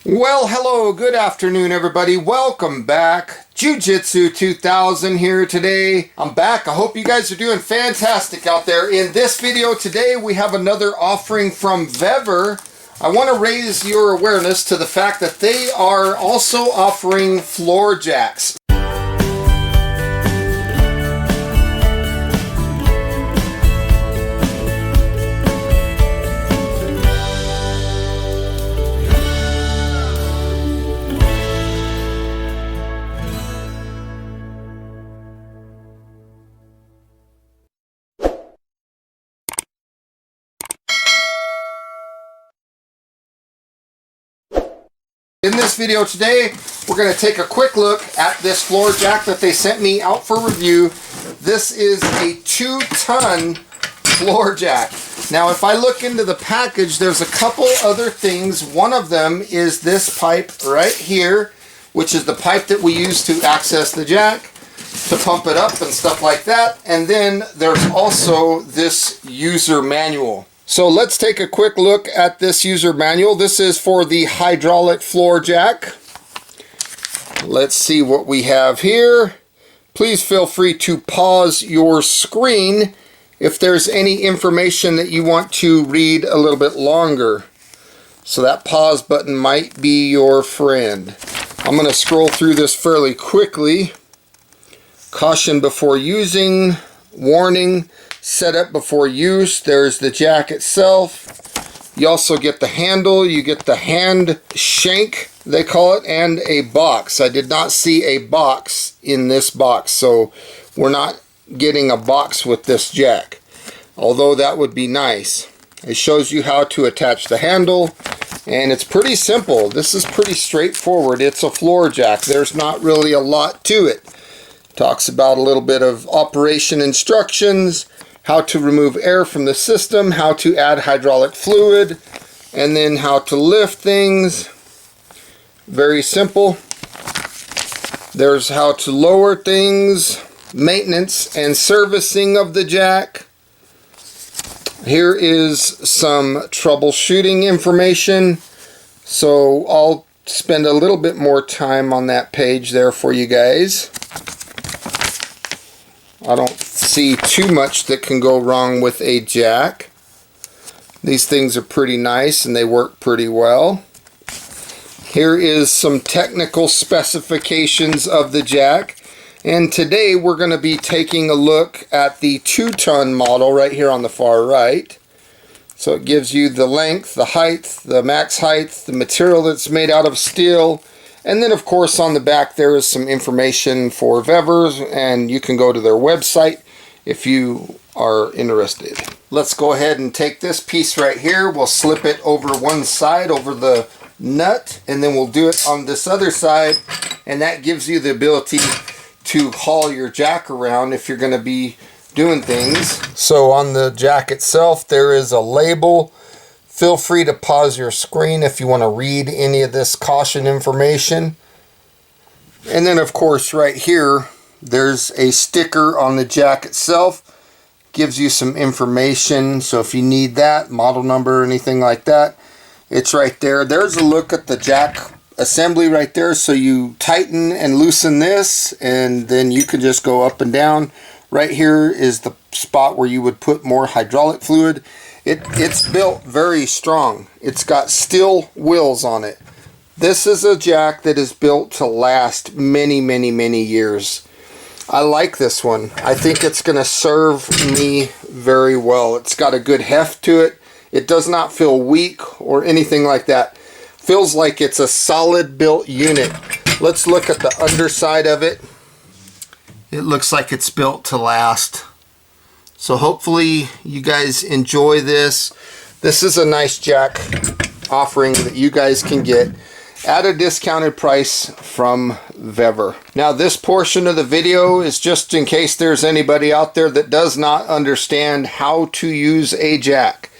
Well, hello, good afternoon, everybody. Welcome back. Jiu-Jitsu 2000 here today. I'm back. I hope you guys are doing fantastic out there. In this video today, we have another offering from Vevor. I want to raise your awareness to the fact that they are also offering floor jacks. In this video today, we're going to take a quick look at this floor jack that they sent me out for review. This is a 2-ton floor jack. Now, if I look into the package, there's a couple other things. One of them is this pipe right here, which is the pipe that we use to access the jack, to pump it up and stuff like that. And then there's also this user manual. So let's take a quick look at this user manual. This is for the hydraulic floor jack. Let's see what we have here. Please feel free to pause your screen if there's any information that you want to read a little bit longer. So that pause button might be your friend. I'm going to scroll through this fairly quickly. Caution before using, warning, setup before use. There's the jack itself. You also get the handle, you get the hand shank, they call it, and a box. I did not see a box in this box, so we're not getting a box with this jack, although that would be nice. It shows you how to attach the handle, and it's pretty simple. This is pretty straightforward. It's a floor jack. There's not really a lot to it. Talks about a little bit of operation instructions, how to remove air from the system, how to add hydraulic fluid, and then how to lift things. Very simple. There's how to lower things, maintenance and servicing of the jack. Here is some troubleshooting information. So I'll spend a little bit more time on that page there for you guys. I don't see too much that can go wrong with a jack. These things are pretty nice and they work pretty well. Here is some technical specifications of the jack. And today we're going to be taking a look at the 2-ton model right here on the far right. So it gives you the length, the height, the max height, the material that's made out of steel. And then, of course, on the back there is some information for Vevor, and you can go to their website if you are interested. Let's go ahead and take this piece right here. We'll slip it over one side, over the nut, and then we'll do it on this other side, and that gives you the ability to haul your jack around if you're going to be doing things. So on the jack itself, there is a label. Feel free to pause your screen if you want to read any of this caution information. And then, of course, right here, there's a sticker on the jack itself. Gives you some information, so if you need that, model number or anything like that, it's right there. There's a look at the jack assembly right there. So you tighten and loosen this, and then you can just go up and down. Right here is the spot where you would put more hydraulic fluid. It's built very strong. It's got steel wheels on it. This is a jack that is built to last many, many, many years. I like this one. I think it's going to serve me very well. It's got a good heft to it. It does not feel weak or anything like that. Feels like it's a solid built unit. Let's look at the underside of it. It looks like it's built to last. So hopefully you guys enjoy this. This is a nice jack offering that you guys can get at a discounted price from Vevor. Now, this portion of the video is just in case there's anybody out there that does not understand how to use a jack.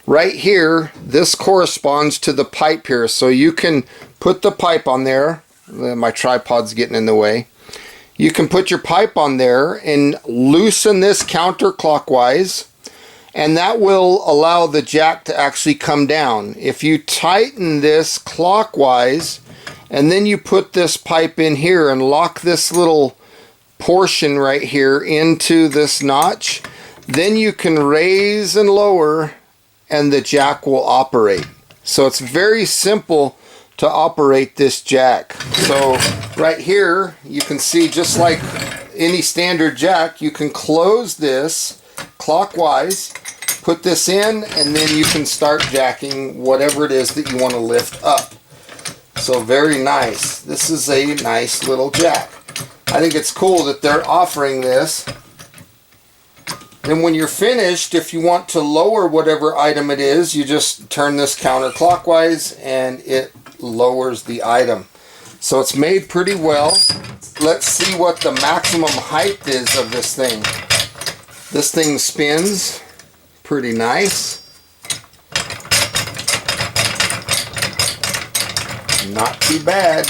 Right here, this corresponds to the pipe here. So you can put the pipe on there. My tripod's getting in the way. You can put your pipe on there and loosen this counterclockwise and that will allow the jack to actually come down. If you tighten this clockwise and then you put this pipe in here and lock this little portion right here into this notch, then you can raise and lower and the jack will operate. So it's very simple to operate this jack. So right here you can see, just like any standard jack, you can close this clockwise, put this in, and then you can start jacking whatever it is that you want to lift up. So very nice. This is a nice little jack. I think it's cool that they're offering this. Then when you're finished, if you want to lower whatever item it is, you just turn this counterclockwise and it lowers the item. So it's made pretty well. Let's see what the maximum height is of this thing. This thing spins pretty nice. Not too bad.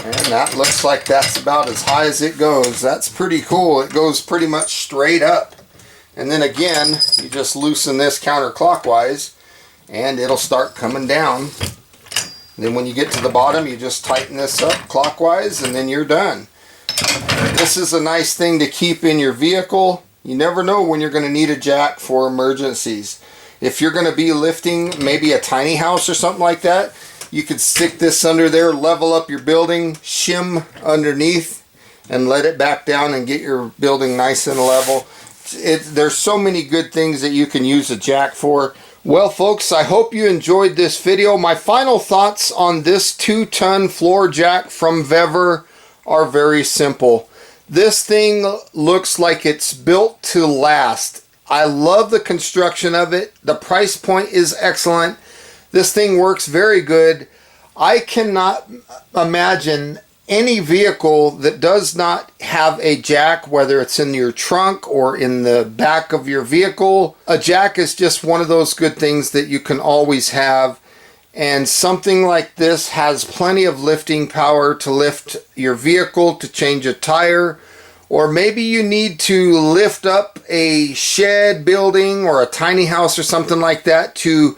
And that looks like that's about as high as it goes. That's pretty cool. It goes pretty much straight up. And then again, you just loosen this counterclockwise and it'll start coming down. And then when you get to the bottom, you just tighten this up clockwise and then you're done. This is a nice thing to keep in your vehicle. You never know when you're going to need a jack for emergencies. If you're going to be lifting maybe a tiny house or something like that, you could stick this under there, level up your building, shim underneath, and let it back down and get your building nice and level. There's so many good things that you can use a jack for. Well, folks, I hope you enjoyed this video. My final thoughts on this 2-ton floor jack from Vevor are very simple. This thing looks like it's built to last. I love the construction of it. The price point is excellent. This thing works very good. I cannot imagine any vehicle that does not have a jack, whether it's in your trunk or in the back of your vehicle. A jack is just one of those good things that you can always have. And something like this has plenty of lifting power to lift your vehicle, to change a tire, or maybe you need to lift up a shed building or a tiny house or something like that to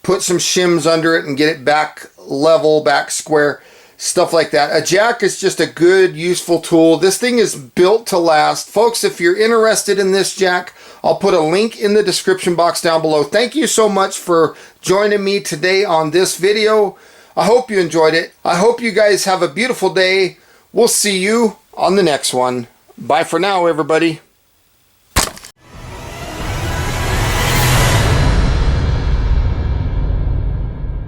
put some shims under it and get it back level, back square, stuff like that. A jack is just a good, useful tool. This thing is built to last. Folks, if you're interested in this jack, I'll put a link in the description box down below. Thank you so much for joining me today on this video. I hope you enjoyed it. I hope you guys have a beautiful day. We'll see you on the next one. Bye for now, everybody.